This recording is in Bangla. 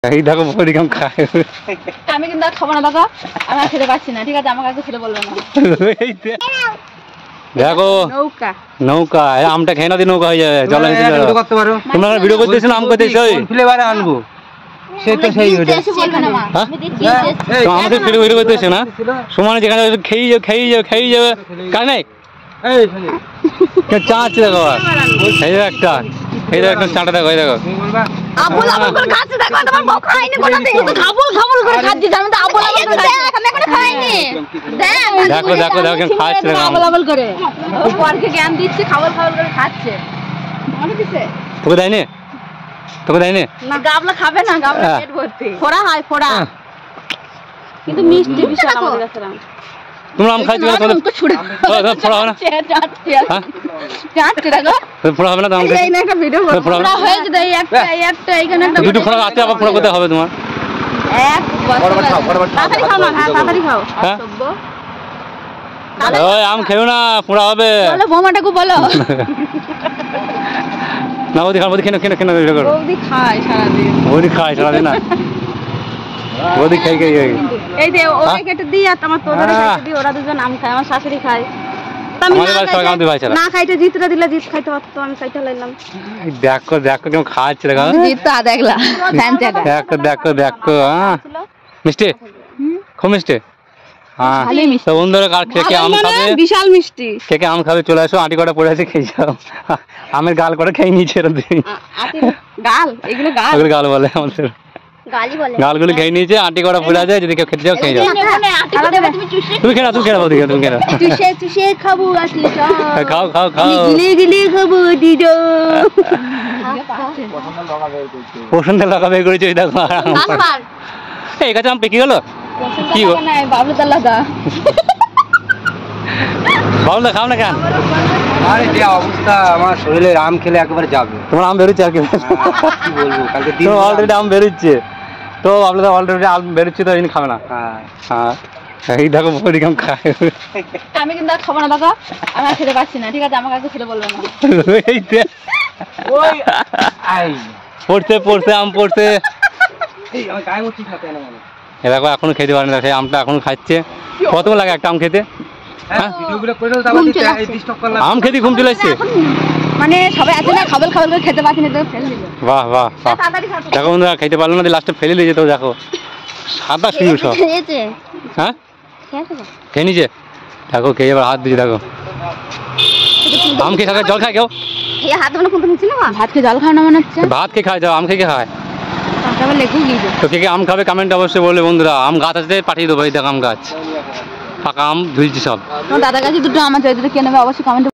এই দেখো বৌদি কেমন খায়। আমি কিন্তু আর খাবো না দাদা, আমি আর খেতে পারছি না। ঠিক আছে, আমাকে একটু খেতে বলবে না। দেখো নৌকা নৌকা, আমটা খেয়ে না দিয়ে নৌকা হয়ে যাবে। চলো করতে পারো, তোমরা ভিডিও করতেছো না, আম করতেছো। ফ্লেভারে আনবো সে তো সেই বলবে না মা, আমাদের ভিডিও করতেছো না, সমানে যেখানে খেয়ে যাবে কাজ নাই। চা আছে দেখো, এই দেখো একটা, এই দেখো চাটা দেখো, এই দেখো আবল আবল করে খাচ্ছে। দেখো তোমার বউ খায়নি কোনটাতে, তো খাবল খাবল করে খাচ্ছি। আমি তো আবল আবল করে খাচ্ছি, আমি এখনো খাইনি। দেখো দেখো দেখো কেমন খাচ্ছে, দেখো আবল আবল করে ও পরকে জ্ঞান দিচ্ছে, খাবল খাবল করে খাচ্ছে। মনে দিছে তোকে দেয়নি, তোকে দেয়নি না, গাবলা খাবে না, গাবলা পেট ভর্তি। ফোড়া হয় ফোড়া, কিন্তু মিষ্টি বিশাল আমাদের কাছে। তোমরা আম খাইছো না? তোমাদের ফোড়া হবে না, ফোড়া হবে না, এই না একটা ভিডিও ফোড়া হয়ে যদি এই একটা এইখানে একটা দুটো ফোড়া আছে, আবার ফোড়া করতে হবে তোমার। এক তাড়াতাড়ি খাও না, হ্যাঁ তাড়াতাড়ি খাও। ওই আম খেও না, ফোড়া হবে। বলো বৌমাটাকে বলো। না বৌদি খাও, বৌদি খেয়ে ভিডিও করো। বৌদি খায় সারাদিন, বৌদি খায় সারাদিন না, বৌদি খাই এই যে ওরা কেটে দিই আর আমার তোদের কেটে দিই, ওরা দুজন আম খায়, আমার শাশুড়ি খায়। না খাইতে জিতরা দিলে জিত খাইতে পারতো, আমি খাইতে লাইলাম। দেখো দেখো কেমন খাচ্ছে, দেখো জিত তো দেখলা দেখো দেখো দেখো। মিষ্টি, খুব মিষ্টি। হ্যাঁ তো বন্ধুরা, কে আম খাবে, বিশাল মিষ্টি। কে আম খাবে চলে আসো, আটি কটা পড়ে আছে, খেয়ে যাও। আমের গাল করে খেয়ে নিয়েছে গাল, এগুলো গাল, গাল বলে আমাদের, গালগুলো খেয়ে নিয়েছে, আটি কটা পড়ে আছে, যদি কেউ খেতে যাও খেয়ে যাও। তুমি খেয়ে না, তুমি খেয়ে না, তুমি খেয়ে না, চুষে খাবো, খাও খাও খাও, গিলে খাবো দিদো। পছন্দ লাগা বের করেছে, দেখো এই গাছে আম পেকে গেল। কি গো বাবলু দাদা, বাবলু খাও না কেন? আরে যে অবস্থা আমার শরীরে, আম খেলে একেবারে যাবে। তোমার আম বেরোচ্ছে আর কি বলবো, কালকে দিন অলরেডি আম বেরোচ্ছে, তো বাবলু দা অলরেডি আম বেরোচ্ছে, তো খাবে না। হ্যাঁ এই দেখো বৌদি কেমন খায়। আমি কিন্তু আর খাবো না দাদা, আমি আর খেতে পারছি না। ঠিক আছে, আমাকে একটু খেতে বলবে না। পড়ছে পড়ছে আম পড়ছে, দেখো এখনো খেতে পারে না, সেই আমটা এখনো খাচ্ছে। কত লাগে একটা আম খেতে? আম খেতে ঘুম চলে আসছে, মানে সবাই আছে না, খাবল খাবল করে খেতে পারছি না, তো ফেলে দিল। বাহ বাহ বাহ, দেখো বন্ধুরা খেতে পারলো না, লাস্টে ফেলে দিয়েছে। তো দেখো সাদা শুরু সব, হ্যাঁ খেয়ে নিয়েছে। দেখো খেয়ে এবার হাত দিয়েছে, দেখো আম খেয়ে খায়, জল খায় কেউ? হাত ভাত খেয়ে জল খাওয়া না মনে হচ্ছে। ভাত খেয়ে খায়, যাও আম খেয়ে খায়। তো কে আম খাবে কমেন্ট অবশ্যই বলবে বন্ধুরা। আম গাছ আছে, পাঠিয়ে দেবো, এই দেখো আম গাছ, পাকা আম ঝুলছে সব। দাদার কাছে দুটো আম আছে, যদি কে নেবে অবশ্যই কমেন্ট